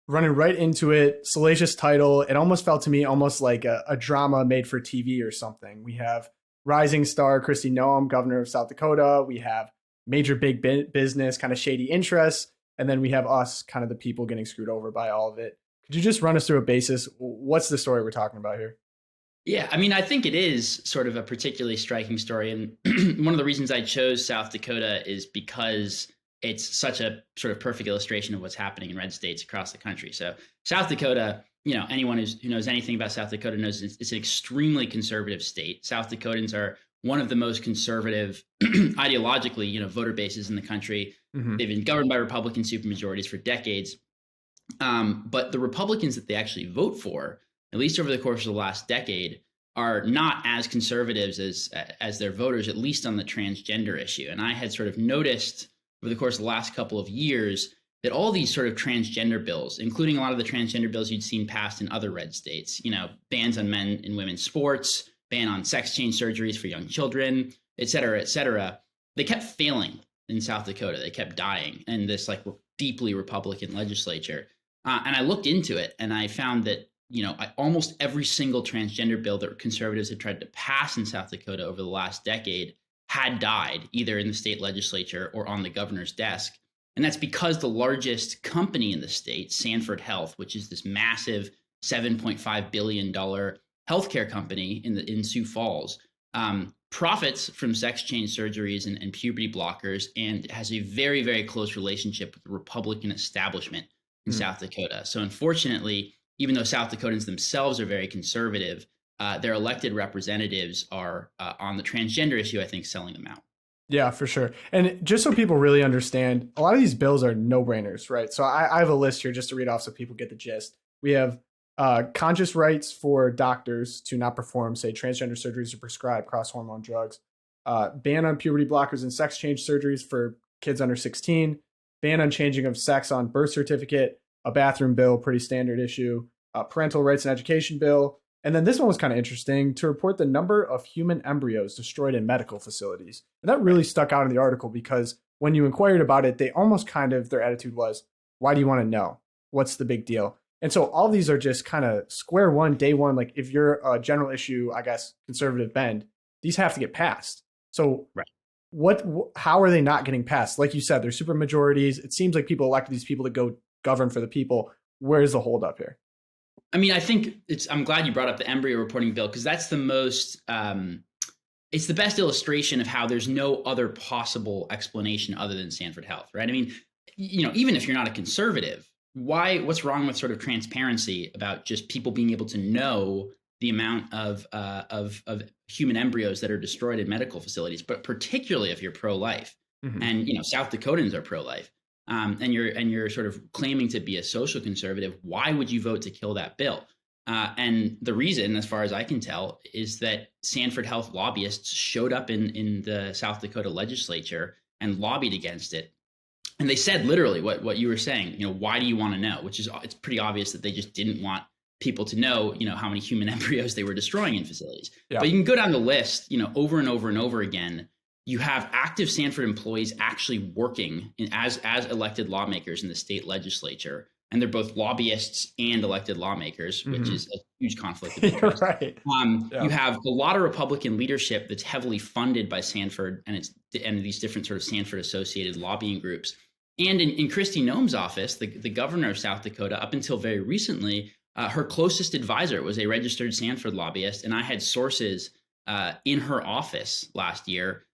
running right into it. Salacious title. It almost felt to me almost like a drama made for TV or something. We have rising star Kristi Noem, governor of South Dakota. We have major big business, kind of shady interests. And then we have us, kind of the people getting screwed over by all of it. Could you just run us through a basis? What's the story we're talking about here? Yeah, I mean, I think it is sort of a particularly striking story. And one of the reasons I chose South Dakota is because it's such a sort of perfect illustration of what's happening in red states across the country. So South Dakota, anyone who knows anything about South Dakota knows it's an extremely conservative state. South Dakotans are one of the most conservative ideologically, voter bases in the country. Mm-hmm. They've been governed by Republican supermajorities for decades. But the Republicans that they actually vote for, at least over the course of the last decade, are not as conservatives as their voters, at least on the transgender issue. And I had sort of noticed over the course of the last couple of years that all these sort of transgender bills, including a lot of the transgender bills you'd seen passed in other red states, bans on men and women's sports, ban on sex change surgeries for young children, et cetera, they kept failing in South Dakota. They kept dying in this deeply Republican legislature. And I looked into it and I found that almost every single transgender bill that conservatives had tried to pass in South Dakota over the last decade had died either in the state legislature or on the governor's desk. And that's because the largest company in the state, Sanford Health, which is this massive $7.5 billion healthcare company in Sioux Falls, profits from sex change surgeries and puberty blockers and has a very, very close relationship with the Republican establishment in South Dakota. So unfortunately, even though South Dakotans themselves are very conservative, their elected representatives are on the transgender issue, I think, selling them out. Yeah, for sure. And just so people really understand, a lot of these bills are no-brainers, right? So I have a list here just to read off so people get the gist. We have conscious rights for doctors to not perform, say, transgender surgeries or prescribe cross-hormone drugs, ban on puberty blockers and sex change surgeries for kids under 16, ban on changing of sex on birth certificate, a bathroom bill, pretty standard issue, parental rights and education bill. And then this one was kind of interesting, to report the number of human embryos destroyed in medical facilities. And that really stuck out in the article because when you inquired about it, they almost their attitude was, why do you want to know? What's the big deal? And so all these are just kind of square one, day one. Like if you're a general issue, I guess, conservative bend, these have to get passed. So how are they not getting passed? Like you said, they're super majorities. It seems like people elected these people to go govern for the people. Where's the holdup here? I mean, I think I'm glad you brought up the embryo reporting bill because that's the most, it's the best illustration of how there's no other possible explanation other than Sanford Health, right? I mean, even if you're not a conservative, what's wrong with sort of transparency about just people being able to know the amount of human embryos that are destroyed in medical facilities, but particularly if you're pro-life, and South Dakotans are pro-life. And you're sort of claiming to be a social conservative, why would you vote to kill that bill? And the reason, as far as I can tell, is that Sanford Health lobbyists showed up in the South Dakota legislature and lobbied against it. And they said literally what you were saying, why do you want to know? Which is, it's pretty obvious that they just didn't want people to know, how many human embryos they were destroying in facilities. Yeah. But you can go down the list, over and over and over again. You have active Sanford employees actually working as elected lawmakers in the state legislature, and they're both lobbyists and elected lawmakers, which is a huge conflict of interest. Right. You have a lot of Republican leadership that's heavily funded by Sanford and these different sort of Sanford-associated lobbying groups. And in Kristi Noem's office, the governor of South Dakota, up until very recently, her closest advisor was a registered Sanford lobbyist, and I had sources in her office last year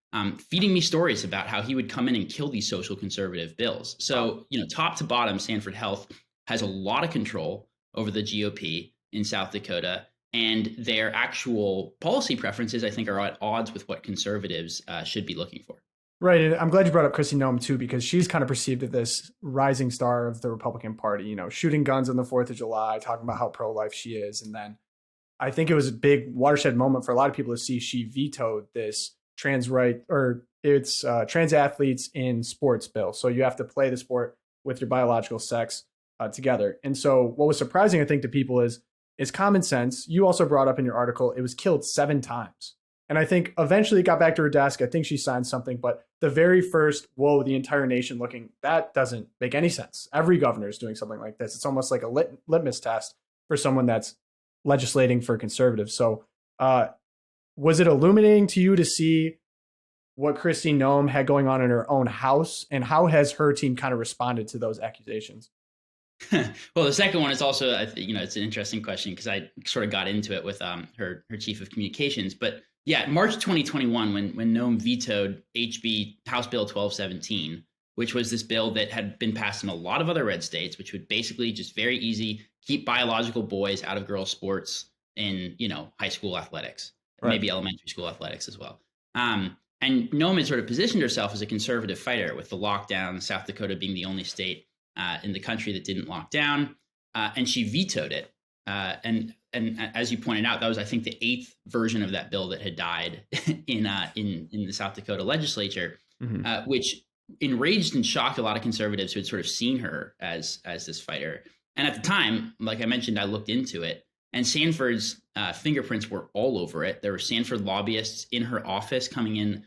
feeding me stories about how he would come in and kill these social conservative bills. So, top to bottom, Sanford Health has a lot of control over the GOP in South Dakota, and their actual policy preferences, I think, are at odds with what conservatives should be looking for. Right. And I'm glad you brought up Kristi Noem, too, because she's kind of perceived as this rising star of the Republican Party, shooting guns on the 4th of July, talking about how pro-life she is. And then I think it was a big watershed moment for a lot of people to see she vetoed this trans athletes in sports bill. So you have to play the sport with your biological sex together. And so what was surprising, I think, to people is common sense. You also brought up in your article, it was killed 7 times. And I think eventually it got back to her desk. I think she signed something, but the very first, whoa, the entire nation looking, that doesn't make any sense. Every governor is doing something like this. It's almost like a litmus test for someone that's legislating for conservatives. So was it illuminating to you to see what Kristi Noem had going on in her own house, and how has her team kind of responded to those accusations? Well, the second one is also, it's an interesting question because I sort of got into it with her chief of communications. But yeah, March 2021, when Noem vetoed HB House Bill 1217, which was this bill that had been passed in a lot of other red states, which would basically just very easy keep biological boys out of girls' sports in high school athletics, right, maybe elementary school athletics as well. And Noem had sort of positioned herself as a conservative fighter with the lockdown, South Dakota being the only state in the country that didn't lock down, and she vetoed it. And as you pointed out, that was, I think, the 8th version of that bill that had died in the South Dakota legislature, which enraged and shocked a lot of conservatives who had sort of seen her as this fighter. And at the time, like I mentioned, I looked into it, and Sanford's fingerprints were all over it. There were Sanford lobbyists in her office coming in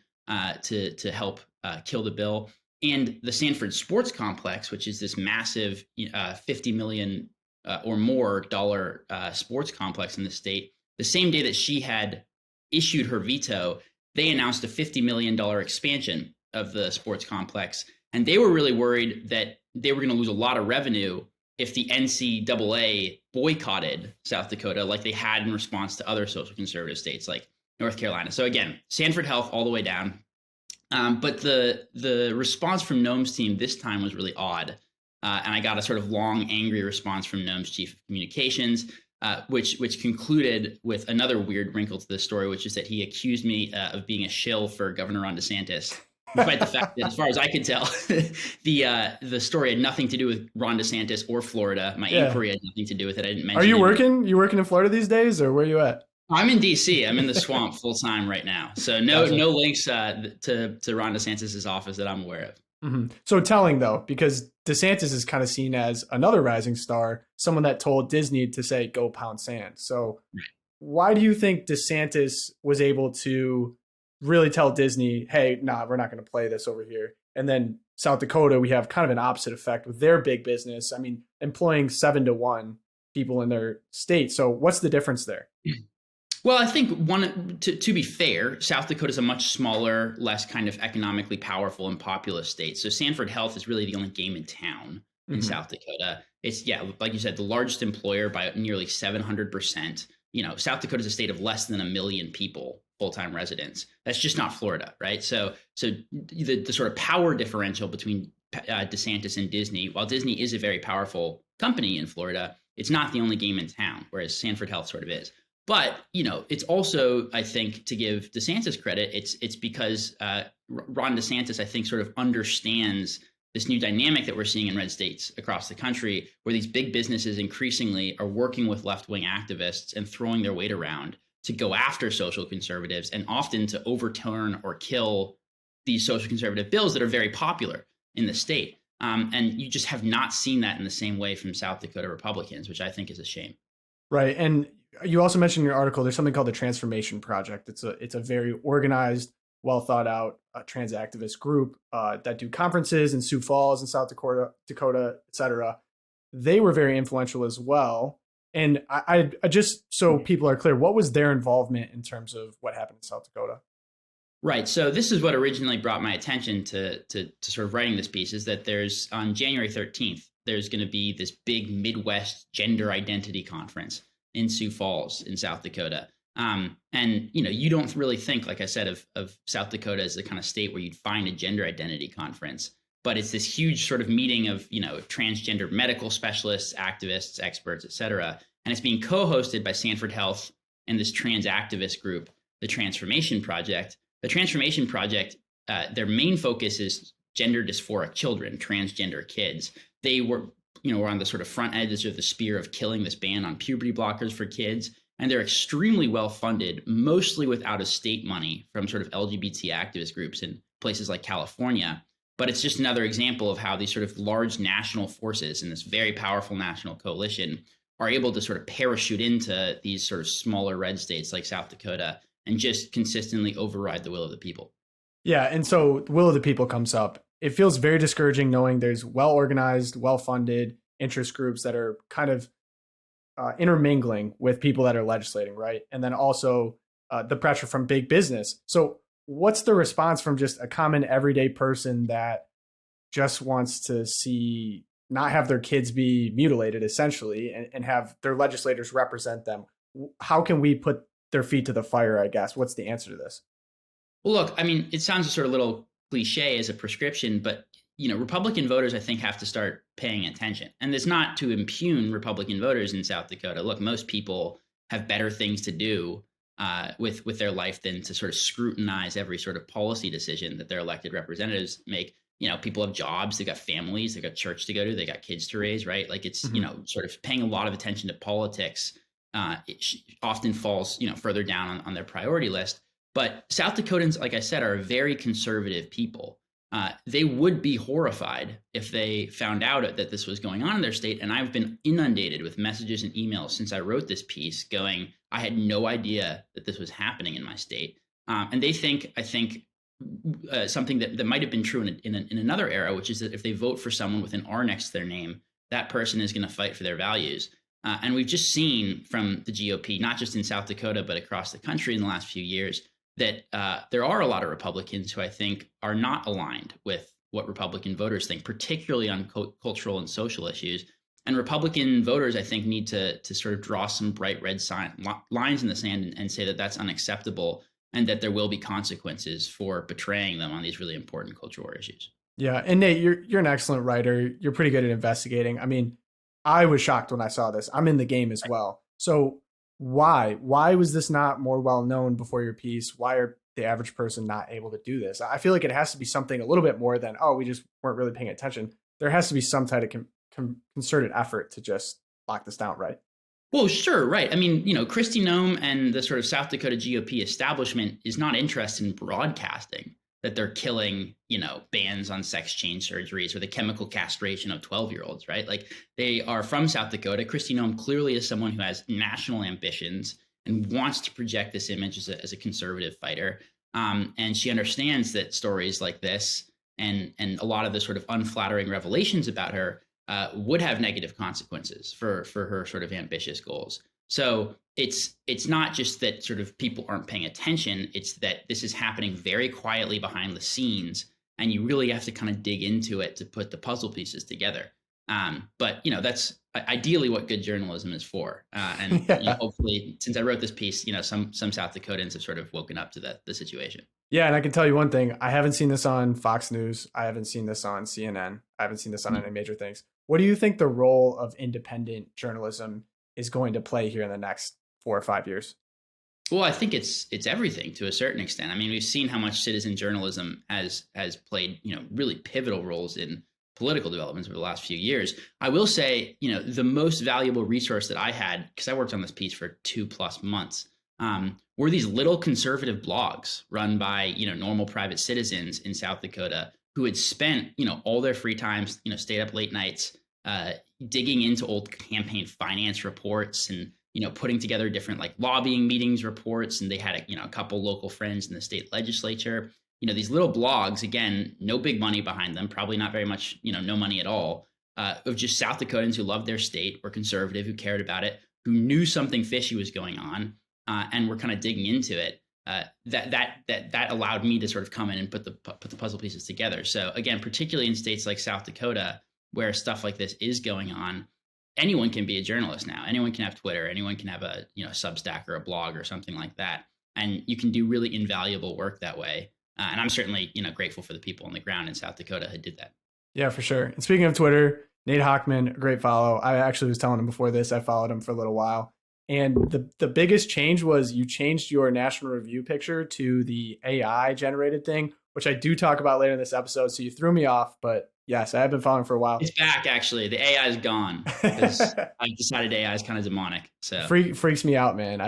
to help kill the bill. And the Sanford Sports Complex, which is this massive $50 million or more dollar sports complex in the state, the same day that she had issued her veto, they announced a $50 million expansion of the sports complex. And they were really worried that they were going to lose a lot of revenue if the NCAA boycotted South Dakota like they had in response to other social conservative states like North Carolina. So again, Sanford Health all the way down. But the response from Noem's team this time was really odd. And I got a sort of long, angry response from Noem's chief of communications, which concluded with another weird wrinkle to the story, which is that he accused me of being a shill for Governor Ron DeSantis, despite the fact that, as far as I could tell, the story had nothing to do with Ron DeSantis or Florida. My inquiry had nothing to do with it. I didn't mention. Are you working? You working in Florida these days, or where are you at? I'm in DC. I'm in the swamp full time right now. So no links to Ron DeSantis' office that I'm aware of. Mm-hmm. So telling though, because DeSantis is kind of seen as another rising star, someone that told Disney to say, go pound sand. So why do you think DeSantis was able to really tell Disney, hey, nah, we're not going to play this over here? And then South Dakota, we have kind of an opposite effect with their big business. I mean, employing 7 to 1 people in their state. So what's the difference there? Well, I think to be fair, South Dakota is a much smaller, less kind of economically powerful and populous state. So Sanford Health is really the only game in town in South Dakota. It's, like you said, the largest employer by nearly 700%. South Dakota is a state of less than 1 million people, full-time residents. That's just not Florida, right? So the sort of power differential between DeSantis and Disney, while Disney is a very powerful company in Florida, it's not the only game in town, whereas Sanford Health sort of is. But, it's also, I think, to give DeSantis credit, it's because Ron DeSantis, I think, sort of understands this new dynamic that we're seeing in red states across the country, where these big businesses increasingly are working with left-wing activists and throwing their weight around to go after social conservatives, and often to overturn or kill these social conservative bills that are very popular in the state. And you just have not seen that in the same way from South Dakota Republicans, which I think is a shame. Right. And you also mentioned in your article, there's something called the Transformation Project. It's a very organized, well thought out trans activist group that do conferences in Sioux Falls and South Dakota, et cetera. They were very influential as well. And I just, so people are clear, what was their involvement in terms of what happened in South Dakota? Right. So this is what originally brought my attention to sort of writing this piece, is that there's on January 13th, there's going to be this big Midwest gender identity conference in Sioux Falls in South Dakota. And, you don't really think, like I said, of South Dakota as the kind of state where you'd find a gender identity conference. But it's this huge sort of meeting of, transgender medical specialists, activists, experts, et cetera. And it's being co-hosted by Sanford Health and this trans activist group, the Transformation Project. The Transformation Project, their main focus is gender dysphoric children, transgender kids. They were on the sort of front edges of the spear of killing this ban on puberty blockers for kids. And they're extremely well funded, mostly with out-of-state money from sort of LGBT activist groups in places like California. But it's just another example of how these sort of large national forces in this very powerful national coalition are able to sort of parachute into these sort of smaller red states like South Dakota and just consistently override the will of the people. Yeah. And so the will of the people comes up. It feels very discouraging knowing there's well-organized, well-funded interest groups that are kind of intermingling with people that are legislating, right? And then also the pressure from big business. So what's the response from just a common everyday person that just wants to see not have their kids be mutilated essentially and have their legislators represent them? How can we put their feet to the fire, I guess? What's the answer to this? Well, look, I mean, it sounds sort of a little cliche as a prescription, but Republican voters, I think, have to start paying attention. And it's not to impugn Republican voters in South Dakota. Look, most people have better things to do with their life than to sort of scrutinize every sort of policy decision that their elected representatives make. People have jobs, they've got families, they've got church to go to, they got kids to raise, right? Like it's, sort of paying a lot of attention to politics. It often falls, further down on their priority list. But South Dakotans, like I said, are a very conservative people. They would be horrified if they found out that this was going on in their state. And I've been inundated with messages and emails since I wrote this piece going, I had no idea that this was happening in my state. And they think, I think, something that might have been true in another era, which is that if they vote for someone with an R next to their name, that person is going to fight for their values. And we've just seen from the GOP, not just in South Dakota, but across the country in the last few years, that there are a lot of Republicans who I think are not aligned with what Republican voters think, particularly on cultural and social issues. And Republican voters, I think, need to sort of draw some bright red lines in the sand and say that that's unacceptable and that there will be consequences for betraying them on these really important cultural issues. Yeah. And Nate, you're an excellent writer. You're pretty good at investigating. I mean, I was shocked when I saw this. I'm in the game as well. So why was this not more well known before your piece? Why are the average person not able to do this? I feel like it has to be something a little bit more than, oh, we just weren't really paying attention. There has to be some type of concerted effort to just lock this down, right? Well, sure, right. I mean, Kristi Noem and the sort of South Dakota GOP establishment is not interested in broadcasting that they're killing, bans on sex change surgeries or the chemical castration of 12-year-olds, right? Like they are from South Dakota. Kristi Noem clearly is someone who has national ambitions and wants to project this image as a conservative fighter. And she understands that stories like this and a lot of the sort of unflattering revelations about her would have negative consequences for her sort of ambitious goals. So it's not just that sort of people aren't paying attention. It's that this is happening very quietly behind the scenes, and you really have to kind of dig into it to put the puzzle pieces together. But that's ideally what good journalism is for. And hopefully, since I wrote this piece, some South Dakotans have sort of woken up to the situation. Yeah, and I can tell you one thing: I haven't seen this on Fox News. I haven't seen this on CNN. I haven't seen this on any major things. What do you think the role of independent journalism is going to play here in the next 4 or 5 years? Well, I think it's everything to a certain extent. I mean, we've seen how much citizen journalism has played, really pivotal roles in political developments over the last few years. I will say, the most valuable resource that I had, because I worked on this piece for 2+ months, were these little conservative blogs run by, normal private citizens in South Dakota who had spent, all their free times, stayed up late nights, digging into old campaign finance reports and, putting together different like lobbying meetings reports. And they had, a couple local friends in the state legislature, these little blogs, again, no big money behind them, probably not very much, no money at all, of just South Dakotans who loved their state, were conservative, who cared about it, who knew something fishy was going on, and were kind of digging into it. That allowed me to sort of come in and put the puzzle pieces together. So again, particularly in states like South Dakota, where stuff like this is going on, anyone can be a journalist now. Anyone can have Twitter. Anyone can have a Substack or a blog or something like that, and you can do really invaluable work that way. And I'm certainly grateful for the people on the ground in South Dakota who did that. Yeah, for sure. And speaking of Twitter, Nate Hochman, great follow. I actually was telling him before this, I followed him for a little while. And the biggest change was you changed your National Review picture to the AI generated thing, which I do talk about later in this episode. So you threw me off, but yes, I have been following for a while. It's back, actually. The AI is gone because I decided AI is kind of demonic. So freaks me out, man.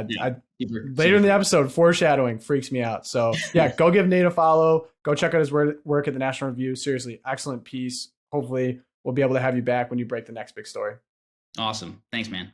Later in the episode, foreshadowing freaks me out. So yeah, go give Nate a follow. Go check out his work at the National Review. Seriously, excellent piece. Hopefully we'll be able to have you back when you break the next big story. Awesome. Thanks, man.